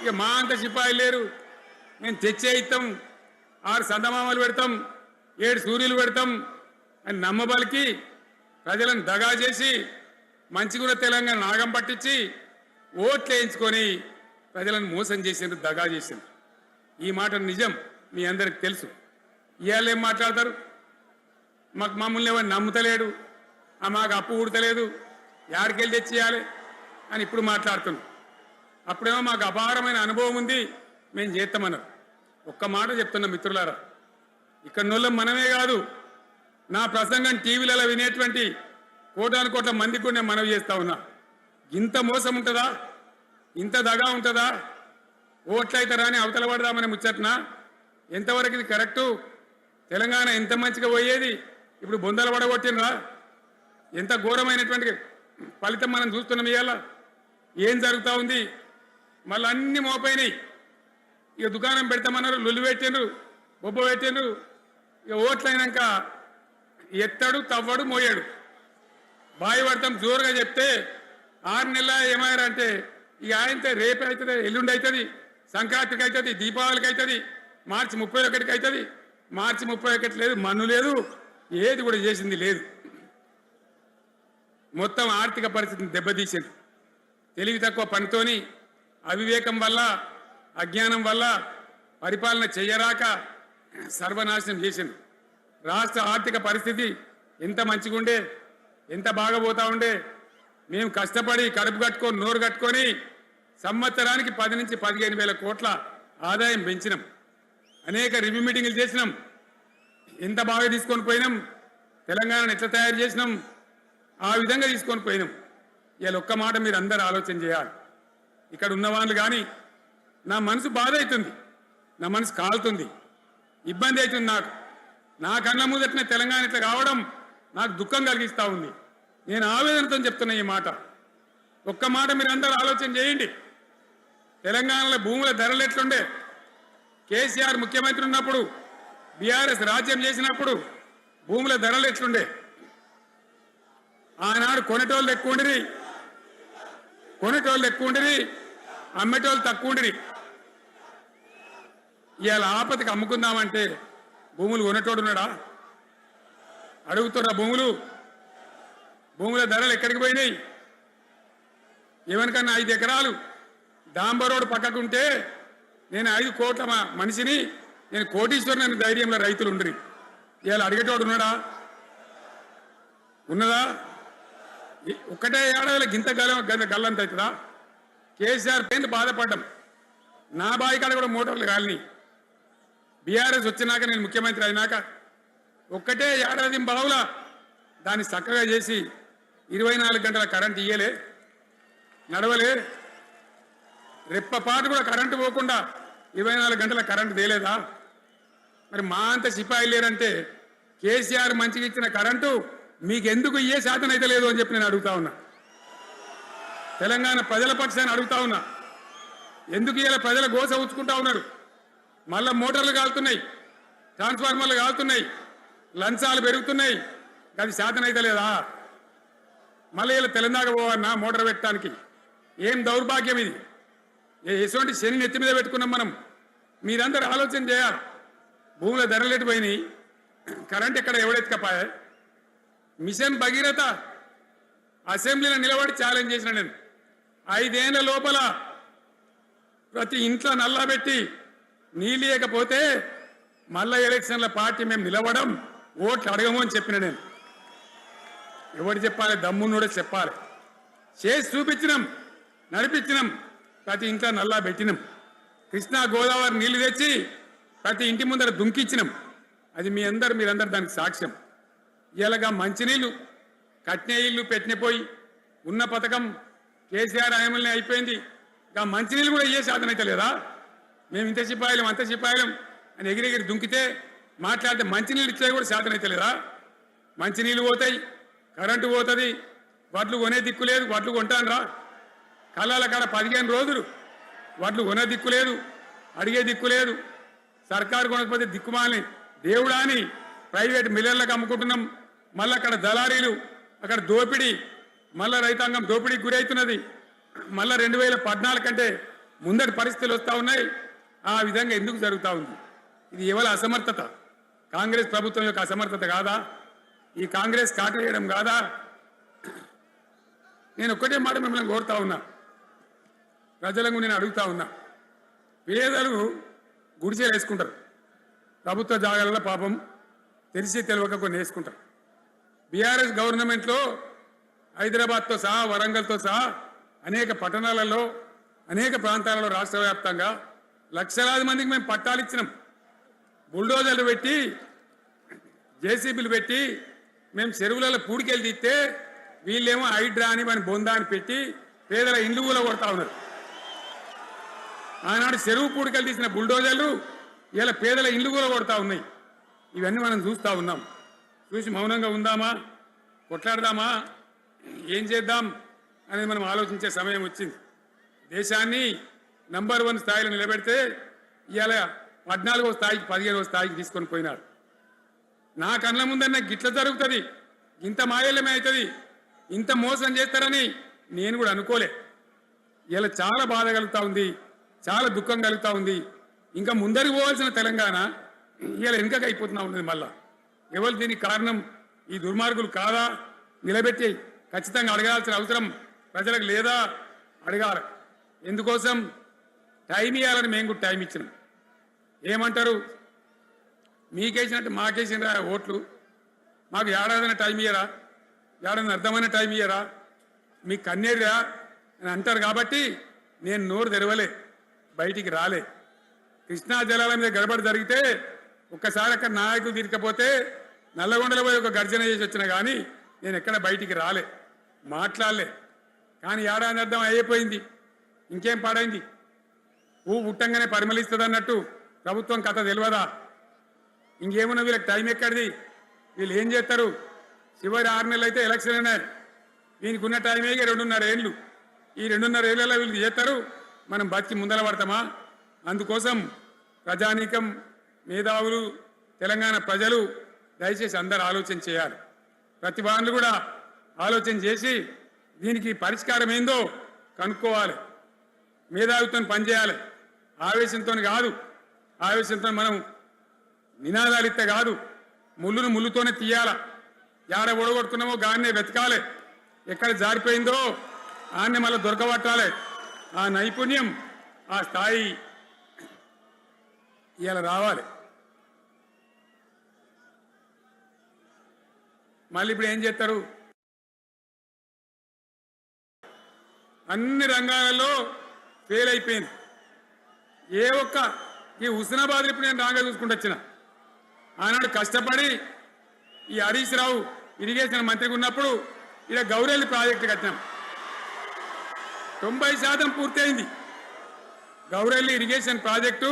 ఇక మా అంత సిపాయిలు లేరు, మేము తెచ్చే ఇస్తాం, 6 సందమామలు పెడతాం, 7 సూర్యులు పెడతాం అని నమ్మబలికి ప్రజలను దగా చేసి మంచిగున్న తెలంగాణ నాగం పట్టించి ఓట్లు వేయించుకొని ప్రజలను మోసం చేసిండ్రు, దగా చేసిండ్రు. ఈ మాట నిజం, మీ అందరికి తెలుసు. ఇవాళ ఏం మాట్లాడతారు, మమ్మల్ని ఎవరు నమ్ముతలేడు, మాకు అప్పు ఉడతలేదు, యాడికెళ్ళి తెచ్చియాలి అని ఇప్పుడు మాట్లాడుతున్నాం. అప్పుడేమో మాకు అపారమైన అనుభవం ఉంది, మేము చేస్తామన్నారు. ఒక్క మాట చెప్తున్నాం మిత్రులారా, ఇక్కడ నోళ్ళం మనమే కాదు, నా ప్రసంగం టీవీలలో వినేటువంటి కోటాను కోట్ల మందికి కూడా నేను మనవి చేస్తా ఉన్నా. ఇంత మోసం ఉంటుందా, ఇంత దగా ఉంటుందా? ఓట్లయితే రాని అవతల పడదామని ముచ్చట్నా? ఎంతవరకు ఇది కరెక్టు? తెలంగాణ ఎంత మంచిగా పోయేది, ఇప్పుడు బొందలు పడగొట్టినరా? ఎంత ఘోరమైనటువంటి ఫలితం మనం చూస్తున్నాం. ఇవాళ ఏం జరుగుతూ ఉంది? మళ్ళీ అన్ని మోపైనాయి. ఇక దుకాణం పెడతామన్నారు, లొల్లు పెట్టిండ్రు, బొబ్బ పెట్టిండ్రు. ఇక ఓట్లయినాక ఎత్తాడు, తవ్వడు, మోయాడు. బాయి పడతాం జోరుగా చెప్తే 6 నెలల ఏమయ్యారంటే ఇక ఆయనతో రేపు అవుతుంది, ఎల్లుండి అవుతుంది, సంక్రాంతికి అవుతుంది, దీపావళికి అవుతుంది, మార్చి 31కి అవుతుంది. మార్చి 31 లేదు, మన్ను లేదు, ఏది కూడా చేసింది లేదు. మొత్తం ఆర్థిక పరిస్థితిని దెబ్బతీసింది. తెలివి తక్కువ పనితోని, అవివేకం వల్ల, అజ్ఞానం వల్ల పరిపాలన చెయ్యరాక సర్వనాశనం చేసింది. రాష్ట్ర ఆర్థిక పరిస్థితి ఎంత మంచిగా ఉండే, ఎంత బాగా పోతా ఉండే. మేము కష్టపడి కడుపు కట్టుకొని, నోరు కట్టుకొని సంవత్సరానికి 10 నుంచి 15 వేల కోట్ల ఆదాయం పెంచినాం. అనేక రివ్యూ మీటింగులు చేసినాం. ఎంత బాగా తీసుకొని పోయినాం, తెలంగాణను ఎట్లా తయారు చేసినాం, ఆ విధంగా తీసుకొని పోయినాం. ఇవాళ ఒక్క మాట మీరు అందరూ ఆలోచన చేయాలి. ఇక్కడ ఉన్న వాళ్ళు కానీ నా మనసు బాధ అవుతుంది, నా మనసు కాలుతుంది, ఇబ్బంది అవుతుంది. నా కళ్ళ ముందటనే తెలంగాణ ఇట్లా కావడం నాకు దుఃఖం కలిగిస్తూ ఉంది. నేను ఆవేదనతో చెప్తున్నా ఈ మాట. ఒక్క మాట మీరు అందరూ ఆలోచన చేయండి. తెలంగాణలో భూముల ధరలు ఎట్లుండే? కేసీఆర్ ముఖ్యమంత్రి ఉన్నప్పుడు, బీఆర్ఎస్ రాజ్యం చేసినప్పుడు భూముల ధరలు ఎట్లుండే? ఆనాడు కొనేటోళ్ళు ఎక్కువ ఉండిరి, అమ్మేటోళ్ళు తక్కువ ఉండిరి. ఇవాళ ఆపదకి అమ్ముకుందామంటే భూములు కొనేటోడు ఉన్నాడా? అడుగుతున్నా, భూముల ధరలు ఎక్కడికి పోయినాయి? ఎవరికన్నా 5 ఎకరాలు డాంబర్ రోడ్డు పక్కకుంటే నేను 5 కోట్ల మనిషిని, నేను కోటీశ్వరుని అనే ధైర్యంలో రైతులు ఉండరు. ఇవాళ అడిగేటోడు ఉన్నాడా? ఉన్నదా? ఒక్కటే ఏడాదిలో గింత గల్లంత అవుతుందా? కేసీఆర్ పైన బాధపడ్డాం. నా బాయి కాడ కూడా మోటార్లు కాలిని. బీఆర్ఎస్ వచ్చినాక, నేను ముఖ్యమంత్రి అయినాక ఒక్కటే ఏడాది బావులా దాన్ని చక్కగా చేసి 24 గంటల కరెంట్ ఇయ్యలే, నడవలే. రెప్పపాటు కూడా కరెంటు పోకుండా 24 గంటల కరెంటు తేలేదా? మరి మా అంత సిపాయిలు లేరంటే కేసీఆర్ మంచిగా ఇచ్చిన కరెంటు మీకెందుకు ఇయ్యే శాతం అయితే లేదు అని చెప్పి నేను అడుగుతా ఉన్నా. తెలంగాణ ప్రజల పక్షాన్ని అడుగుతా ఉన్నా. ఎందుకు ఇలా ప్రజల గోస ఉంచుకుంటా ఉన్నారు? మళ్ళా మోటార్లు కాలుతున్నాయి, ట్రాన్స్ఫార్మర్లు కాలుతున్నాయి, లంచాలు పెరుగుతున్నాయి. అది శాతం అయితే లేదా? మళ్ళీ ఇలా తెలంగాణ పోవన్నా మోటార్ పెట్టడానికి? ఏం దౌర్భాగ్యం ఇది! ఎటువంటి శని నెత్తి మీద పెట్టుకున్నాం మనం. మీరందరూ ఆలోచన చేయాలి. భూముల ధరలు ఎటుపోయినాయి, కరెంట్ ఎక్కడ ఎవడెత్తుకపోయా? మిషన్ భగీరథ అసెంబ్లీలో నిలబడి ఛాలెంజ్ చేసిన నేను, 5 ఏళ్ల లోపల ప్రతి ఇంట్లో నల్లా పెట్టి నీళ్ళు లేకపోతే మళ్ళా ఎలక్షన్ల పార్టీ మేము నిలవడం, ఓట్లు అడగము అని చెప్పిన నేను. ఎవడు చెప్పాలి? దమ్మున్నోడే చెప్పాలి. చేసి చూపించినాం, నడిపించినాం, ప్రతి ఇంట్లో నల్లా పెట్టినాం. కృష్ణా గోదావరి నీళ్లు తెచ్చి ప్రతి ఇంటి ముందర దుంకిచ్చినాం. అది మీరందరూ దానికి సాక్ష్యం. ఇలాగా మంచినీళ్ళు కట్నే ఇల్లు పెట్టినపోయి ఉన్న పథకం కేసీఆర్ హయాంలోనే అయిపోయింది. ఇంకా మంచినీళ్ళు కూడా ఏ సాధన అయితే లేదా? మేము ఇంత సిపాయిలం అంత సిపాయిలం అని ఎగిరెగిరి దుంకితే మాట్లాడితే మంచినీళ్ళు ఇచ్చే కూడా సాధన అయితే లేదా? మంచినీళ్ళు పోతాయి, కరెంటు పోతుంది, వడ్లు కొనే దిక్కు లేదు. వడ్లు కొంటాను రా, కళ్ళాల కాడ 15 రోజులు వడ్లు కొనే దిక్కు లేదు, అడిగే దిక్కు లేదు. సర్కారు కొనకపోతే దిక్కుమాలని దేవుడా అని ప్రైవేట్ మిల్లర్లకు అమ్ముకుంటున్నాం. మళ్ళీ అక్కడ దళారీలు, అక్కడ దోపిడీ, మళ్ళీ రైతాంగం దోపిడీకి గురవుతున్నది. మళ్ళీ 2014 కంటే ముందటి పరిస్థితులు వస్తూ ఉన్నాయి. ఆ విధంగా ఎందుకు జరుగుతూ ఉంది? ఇది ఎవరి అసమర్థత? కాంగ్రెస్ ప్రభుత్వం యొక్క అసమర్థత కాదా? ఈ కాంగ్రెస్ కాటేయడం కాదా? నేను ఒక్కటే మాట మిమ్మల్ని కోరుతా ఉన్నా, ప్రజలకు నేను అడుగుతా ఉన్నా. పేదలు గుడిసెలు వేసుకుంటారు, ప్రభుత్వ జాగాలలో పాపం తెలిసి తెలియక కొన్ని వేసుకుంటారు. బీఆర్ఎస్ గవర్నమెంట్లో హైదరాబాద్తో సహా వరంగల్తో సహా అనేక పట్టణాలలో అనేక ప్రాంతాలలో రాష్ట్ర వ్యాప్తంగా లక్షలాది మందికి మేము పట్టాలు ఇచ్చినాం. బుల్డోజర్లు పెట్టి జేసీబీలు పెట్టి మేము చెరువులలో పూడికెళ్ళి తీస్తే వీళ్ళేమో హైడ్రా అని మన బొందా అని పెట్టి పేదల ఇండ్లు కూడా కొడతా ఉన్నారు. ఆనాడు చెరువు పూడికెళ్ళి తీసిన బుల్డోజర్లు ఇలా పేదల ఇండ్లు కూడా కొడతా ఉన్నాయి. ఇవన్నీ మనం చూస్తూ ఉన్నాం. చూసి మౌనంగా ఉందామా, కొట్లాడదామా, ఏం చేద్దాం అనేది మనం ఆలోచించే సమయం వచ్చింది. దేశాన్ని నంబర్ 1 స్థాయిలో నిలబెడితే ఇవాళ 14వ స్థాయికి 15వ స్థాయికి తీసుకొని పోయినారు. నా కళ్ళ ముందన్న గిట్ల జరుగుతుంది, ఇంత మాయల్యమే అవుతుంది, ఇంత మోసం చేస్తారని నేను కూడా అనుకోలే. ఇలా చాలా బాధ కలుగుతూ ఉంది, చాలా దుఃఖం కలుగుతూ ఉంది. ఇంకా ముందరికి పోవాల్సిన తెలంగాణ ఇలా వెనుకకి అయిపోతున్నా ఉన్నది. మళ్ళా ఎవరు దీనికి కారణం? ఈ దుర్మార్గులు కాదా? నిలబెట్టి ఖచ్చితంగా అడగాల్సిన అవసరం ప్రజలకు లేదా? అడగాలి. ఎందుకోసం? టైం ఇవ్వాలని మేము కూడా టైం ఇచ్చినాం. ఏమంటారు? మీకేసినట్టు మాకేసిన ఓట్లు, మాకు ఏడాదిన టైం ఇయ్యరా, ఏడాదిన అర్థమైన టైం ఇయ్యరా, మీకు కన్నేరురా అని అంటారు. కాబట్టి నేను నోరు తెరవలే, బయటికి రాలే. కృష్ణా జలాల మీద గడబడి జరిగితే ఒక్కసారి అక్కడ నాయకులు తీరికపోతే నల్లగొండలో పోయి ఒక గర్జన చేసి వచ్చినా కానీ నేను ఎక్కడ బయటికి రాలే, మాట్లాడలే. కానీ ఏడాది అర్థం అయిపోయింది, ఇంకేం పాడైంది? పువ్వు పుట్టంగానే పరిమళిస్తుంది అన్నట్టు ప్రభుత్వం కథ తెలియదా? ఇంకేమన్నా వీళ్ళకి టైం ఎక్కడిది? వీళ్ళు ఏం చేస్తారు? చివరి 6 నెలలు అయితే ఎలక్షన్ అయినాయి. వీనికి ఉన్న టైమే 2.5 ఏళ్ళు. ఈ 2.5 ఏళ్ళలో వీళ్ళు చేస్తారు, మనం బతికి ముందర పడతామా? అందుకోసం ప్రజానీకం, మేధావులు, తెలంగాణ ప్రజలు దయచేసి అందరూ ఆలోచన చేయాలి. ప్రతిభానులు కూడా ఆలోచన చేసి దీనికి పరిష్కారం ఏందో కనుక్కోవాలి. మేధావితో పనిచేయాలి, ఆవేశంతో కాదు. ఆవేశంతో మనం నినాదాలు ఇస్తే కాదు, ముళ్ళును ముళ్ళుతోనే తీయాల. యాడ ఒడగొడుతున్నామో గాన్నే వెతకాలి, ఎక్కడ జారిపోయిందో ఆన్నే మళ్ళీ దొరకబట్టాలి. ఆ నైపుణ్యం, ఆ స్థాయి ఇలా రావాలి. మళ్ళీ ఇప్పుడు ఏం చేస్తారు? అన్ని రంగాలలో ఫెయిల్ అయిపోయింది. ఏ ఒక్క ఈ హుస్నాబాద్ ఇప్పుడు నేను రాగా చూసుకుంటూ వచ్చిన, ఆనాడు కష్టపడి ఈ హరీష్ రావు ఇరిగేషన్ మంత్రిగా ఉన్నప్పుడు ఇలా గౌరెల్లి ప్రాజెక్టు కట్టినాం. 90% పూర్తయింది. Gowrelli irrigation project